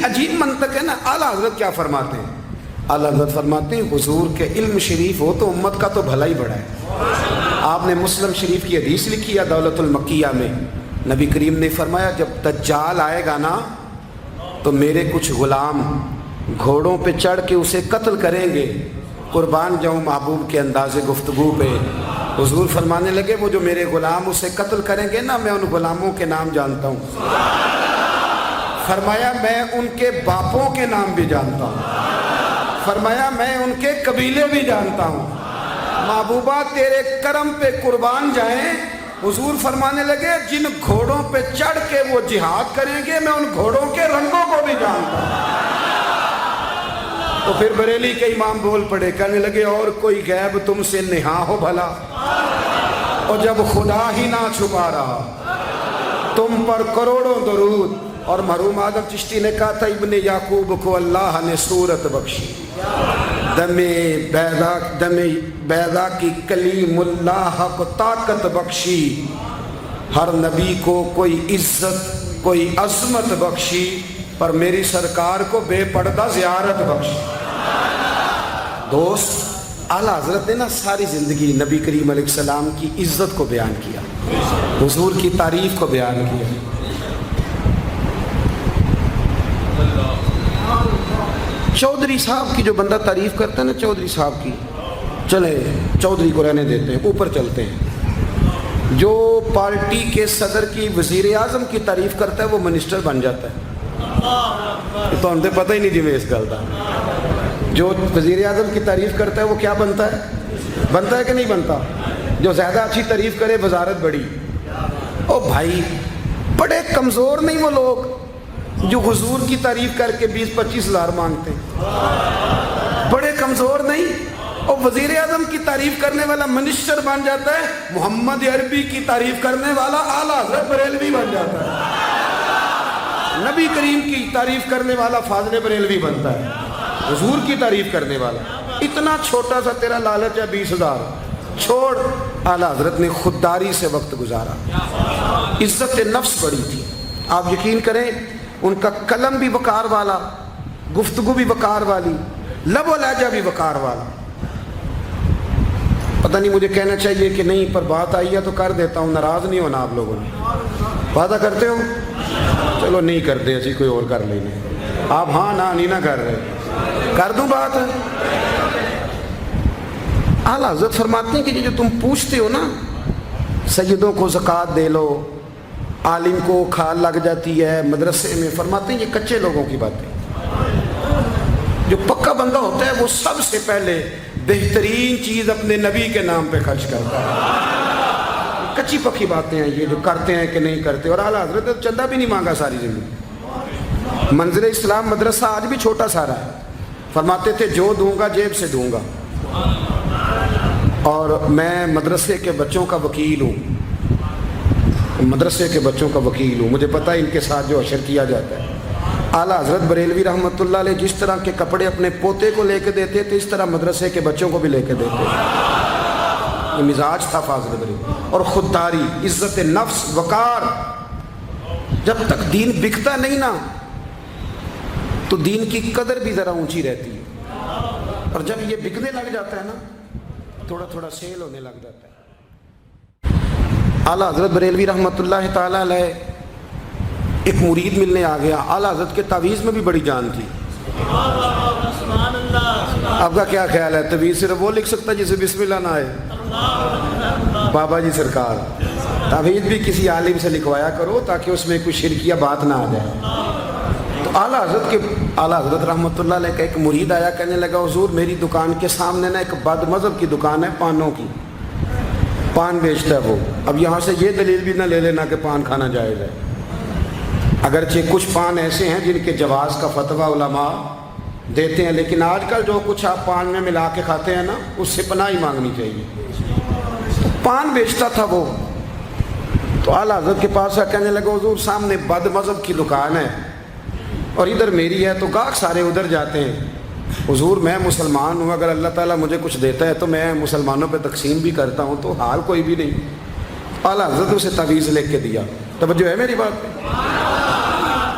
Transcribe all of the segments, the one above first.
عجیب منطق ہے نا. اعلیٰ حضرت کیا فرماتے ہیں؟ اعلیٰ حضرت فرماتے ہیں حضور کے علم شریف ہو تو امت کا تو بھلا ہی بڑا ہے. آپ نے مسلم شریف کی حدیث لکھی ہے دولت المکیہ میں. نبی کریم نے فرمایا جب دجال آئے گا نا تو میرے کچھ غلام گھوڑوں پہ چڑھ کے اسے قتل کریں گے. قربان جاؤں محبوب کے انداز گفتگو پہ. حضور فرمانے لگے وہ جو میرے غلام اسے قتل کریں گے نا میں ان غلاموں کے نام جانتا ہوں. فرمایا میں ان کے باپوں کے نام بھی جانتا ہوں. فرمایا میں ان کے قبیلے بھی جانتا ہوں. محبوبہ تیرے کرم پہ قربان جائیں. حضور فرمانے لگے جن گھوڑوں پہ چڑھ کے وہ جہاد کریں گے میں ان گھوڑوں کے رنگوں کو بھی جانتا ہوں. تو پھر بریلی کے امام بول پڑے کہنے لگے اور کوئی غیب تم سے نہا ہو بھلا. اور جب خدا ہی نہ چھپا رہا تم پر کروڑوں درود. اور مرحوم آدم چشتی نے کہا تھا ابن یعقوب کو اللہ نے صورت بخشی. دم بیضا کی کلیم اللہ کو طاقت بخشی. ہر نبی کو کوئی عزت کوئی عظمت بخشی پر میری سرکار کو بے پردہ زیارت بخشی. دوست اعلیٰ حضرت نے نا ساری زندگی نبی کریم علیہ السلام کی عزت کو بیان کیا, حضور کی تعریف کو بیان کیا. چودھری صاحب کی جو بندہ تعریف کرتا ہے نا چودھری صاحب کی, چلے چودھری کو رہنے دیتے ہیں اوپر چلتے ہیں. جو پارٹی کے صدر کی وزیر اعظم کی تعریف کرتا ہے وہ منسٹر بن جاتا ہے. تو ہم سے پتہ ہی نہیں جی میں اس گل کا. جو وزیر اعظم کی تعریف کرتا ہے وہ کیا بنتا ہے کہ نہیں بنتا. جو زیادہ اچھی تعریف کرے وزارت بڑی. او بھائی بڑے کمزور نہیں وہ لوگ جو حضور کی تعریف کر کے 20-25 ہزار مانگتے ہیں. بڑے کمزور نہیں. اور وزیر اعظم کی تعریف کرنے والا منسٹر بن جاتا ہے. محمد عربی کی تعریف کرنے والا اعلیٰ حضرت بریلوی بن جاتا ہے. نبی کریم کی تعریف کرنے والا فاضل بریلوی بنتا ہے. حضور کی تعریف کرنے والا اتنا چھوٹا سا تیرا لالچ ہے 20,000 چھوڑ. اعلیٰ حضرت نے خودداری سے وقت گزارا. عزت نفس بڑی تھی. آپ یقین کریں ان کا قلم بھی وقار والا, گفتگو بھی وقار والی, لب و لہجہ بھی وقار والا. پتہ نہیں مجھے کہنا چاہیے کہ نہیں پر بات آئی ہے تو کر دیتا ہوں. ناراض نہیں ہونا آپ لوگوں نے. وعدہ کرتے ہو؟ چلو نہیں کرتے اسی کوئی اور کر لیں گے. آپ ہاں نہ نہیں نہ کر رہے. کر دوں بات. اعلیٰ حضرت فرماتے ہیں کہ جو تم پوچھتے ہو نا سیدوں کو زکوٰۃ دے لو, عالم کو کھال لگ جاتی ہے مدرسے میں, فرماتے ہیں یہ کچے لوگوں کی باتیں. جو پکا بندہ ہوتا ہے وہ سب سے پہلے بہترین چیز اپنے نبی کے نام پہ خرچ کرتا ہے. کچی پکی باتیں ہیں یہ جو کرتے ہیں کہ نہیں کرتے. اور اعلیٰ حضرت نے چندہ بھی نہیں مانگا ساری زندگی. منظر اسلام مدرسہ آج بھی چھوٹا سارا ہے. فرماتے تھے جو دوں گا جیب سے دوں گا. اور میں مدرسے کے بچوں کا وکیل ہوں. مدرسے کے بچوں کا وکیل ہوں. مجھے پتہ ہے ان کے ساتھ جو اشر کیا جاتا ہے. اعلیٰ حضرت بریلوی رحمۃ اللہ علیہ جس طرح کے کپڑے اپنے پوتے کو لے کے دیتے تھے اس طرح مدرسے کے بچوں کو بھی لے کے دیتے تھے. یہ مزاج تھا فاضل بریلوی. اور خودداری, عزت نفس, وقار. جب تک دین بکتا نہیں نا تو دین کی قدر بھی ذرا اونچی رہتی ہے. اور جب یہ بکنے لگ جاتا ہے نا تھوڑا تھوڑا سیل ہونے لگ جاتا ہے. اعلیٰ حضرت بریلوی رحمۃ اللہ تعالیٰ علیہ ایک مرید ملنے آ گیا. اعلیٰ حضرت کے تعویذ میں بھی بڑی جان تھی. آپ کا کیا خیال ہے تعویذ صرف وہ لکھ سکتا جسے بسم اللہ نہ آئے؟ بابا جی سرکار تعویذ بھی کسی عالم سے لکھوایا کرو تاکہ اس میں کوئی شرکیہ بات نہ آ جائے. تو اعلیٰ حضرت رحمۃ اللہ علیہ کا ایک مرید آیا, کہنے لگا حضور میری دکان کے سامنے نا ایک بد مذہب کی دکان ہے پانوں کی, پان بیچتا ہے وہ. اب یہاں سے یہ دلیل بھی نہ لے لینا کہ پان کھانا جائز ہے. اگرچہ کچھ پان ایسے ہیں جن کے جواز کا فتویٰ علماء دیتے ہیں, لیکن آج کل جو کچھ آپ پان میں ملا کے کھاتے ہیں نا اس سے پناہ ہی مانگنی چاہیے. پان بیچتا تھا وہ. تو اعلیٰ حضرت کے پاس کہنے لگا حضور سامنے بد مذہب کی دکان ہے اور ادھر میری ہے تو گاہک سارے ادھر جاتے ہیں. حضور میں مسلمان ہوں, اگر اللہ تعالیٰ مجھے کچھ دیتا ہے تو میں مسلمانوں پہ تقسیم بھی کرتا ہوں, تو حال کوئی بھی نہیں. اعلیٰ حضرت اسے تعویذ لکھ کے دیا. توجہ ہے میری بات پہ؟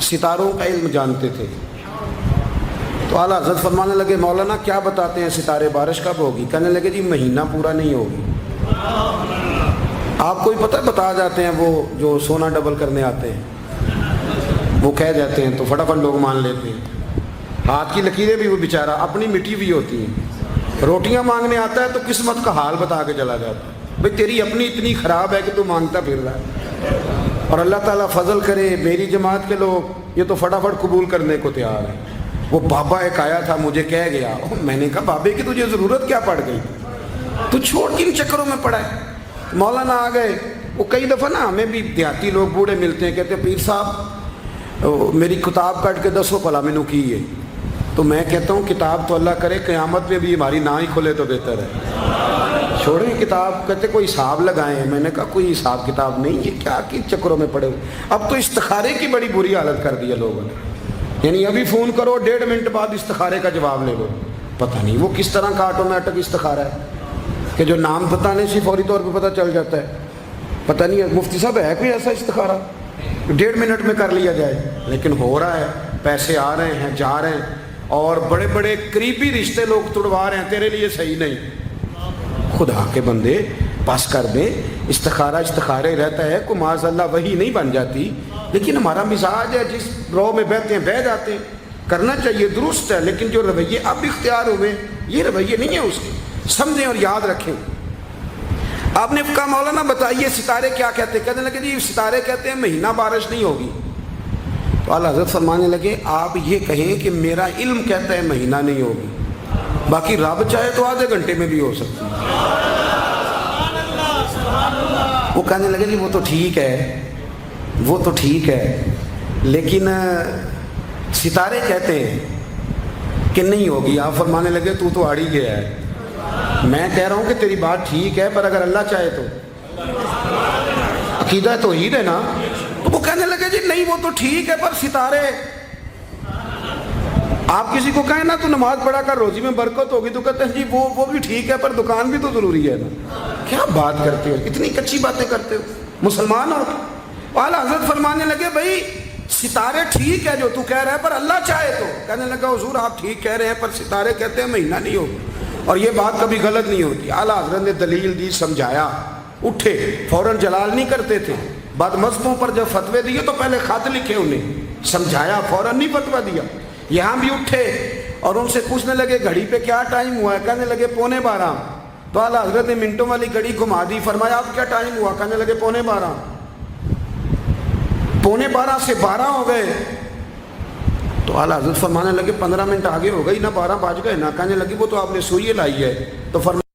ستاروں کا علم جانتے تھے. تو اعلیٰ حضرت فرمانے لگے مولانا کیا بتاتے ہیں ستارے بارش کب ہوگی؟ کہنے لگے جی مہینہ پورا نہیں ہوگی. آپ کو ہی پتہ بتا جاتے ہیں وہ جو سونا ڈبل کرنے آتے ہیں وہ کہہ جاتے ہیں تو فٹافٹ لوگ مان لیتے ہیں. ہاتھ کی لکیریں بھی وہ بیچارہ اپنی مٹی بھی ہوتی ہیں. روٹیاں مانگنے آتا ہے تو قسمت کا حال بتا کے چلا جاتا ہے بھئی تیری اپنی اتنی خراب ہے کہ تو مانگتا پھر رہا ہے. اور اللہ تعالیٰ فضل کرے میری جماعت کے لوگ یہ تو فٹافٹ قبول کرنے کو تیار ہیں. وہ بابا ایک آیا تھا مجھے کہہ گیا, میں نے کہا بابے کی تجھے ضرورت کیا پڑ گئی, تو چھوڑ کن چکروں میں پڑا ہے. مولانا آ گئے. وہ کئی دفعہ نا ہمیں بھی دیہاتی لوگ بوڑھے ملتے ہیں, کہتے ہیں پیر صاحب میری کتاب کٹ کے دسو پلا مینو کی ہے. تو میں کہتا ہوں کتاب تو اللہ کرے قیامت میں بھی ہماری نہ ہی کھلے تو بہتر ہے, چھوڑیں کتاب. کہتے کوئی حساب لگائیں. میں نے کہا کوئی حساب کتاب نہیں, یہ کیا کی چکروں میں پڑے ہوئے. اب تو استخارے کی بڑی بری حالت کر دی ہے لوگوں نے, یعنی ابھی فون کرو 1.5 منٹ بعد استخارے کا جواب لے لو. پتہ نہیں وہ کس طرح کا آٹومیٹک استخارہ ہے کہ جو نام بتانے سے فوری طور پہ پتہ چل جاتا ہے. پتہ نہیں ہے مفتی صاحب ہے کوئی ایسا استخارہ 1.5 منٹ میں کر لیا جائے, لیکن ہو رہا ہے. پیسے آ رہے ہیں جا رہے ہیں, اور بڑے بڑے قریبی رشتے لوگ توڑوا رہے ہیں, تیرے لیے صحیح نہیں. خدا کے بندے پاس کر دیں. استخارے رہتا ہے, کو معاذ اللہ وہی نہیں بن جاتی, لیکن ہمارا مزاج ہے جس رو میں بہتے ہیں بہہ جاتے ہیں. کرنا چاہیے درست ہے, لیکن جو رویے اب اختیار ہوئے یہ رویے نہیں ہیں اس کے. سمجھیں اور یاد رکھیں. آپ نے کہا مولانا بتائیے ستارے کیا کہتے ہیں؟ کہنے لگے جی ستارے کہتے ہیں مہینہ بارش نہیں ہوگی. تو اعلیٰ حضرت فرمانے لگے آپ یہ کہیں کہ میرا علم کہتا ہے مہینہ نہیں ہوگی, باقی رب چاہے تو آدھے گھنٹے میں بھی ہو سکتی ہے. وہ کہنے لگے جی وہ تو ٹھیک ہے, وہ تو ٹھیک ہے, لیکن ستارے کہتے ہیں کہ نہیں ہوگی. آپ فرمانے لگے تو آڑی گیا ہے. میں کہہ رہا ہوں کہ تیری بات ٹھیک ہے, پر اگر اللہ چاہے تو عقیدہ توحید ہے نا. تو وہ کہنے لگے جی نہیں وہ تو ٹھیک ہے پر ستارے, آپ کسی کو کہیں نا تو نماز پڑھا کر روزی میں برکت ہوگی, تو کہتے ہیں جی وہ بھی ٹھیک ہے پر دکان بھی تو ضروری ہے نا. کیا بات کرتے ہو, اتنی کچی باتیں کرتے ہو, مسلمان ہو. اعلیٰ حضرت فرمانے لگے بھائی ستارے ٹھیک ہے جو تو کہہ رہا ہے, پر اللہ چاہے تو. کہنے لگا حضور آپ ٹھیک کہہ رہے ہیں پر ستارے کہتے ہیں مہینہ نہیں ہوگا, اور یہ بات کبھی غلط نہیں ہوتی. اعلیٰ حضرت نے دلیل دی, سمجھایا, اٹھے, فوراً جلال نہیں کرتے تھے. بعد مذہبوں پر جب فتوے دیے تو پہلے خط لکھے, انہیں سمجھایا, فوراً نہیں فتویٰ دیا. یہاں بھی اٹھے اور ان سے پوچھنے لگے گھڑی پہ کیا ٹائم ہوا ہے؟ کہنے لگے 11:45. تو اعلیٰ حضرت نے منٹوں والی گھڑی گھما دی. فرمایا اب کیا ٹائم ہوا؟ کہنے لگے 11:45. 11:45 سے 12 ہو گئے. تو اعلیٰ حضرت فرمانے لگے 15 منٹ آگے ہو گئی نا, 12 بج گئے نا. کہنے لگی وہ تو آپ نے سوئی لائی ہے. تو فرمایا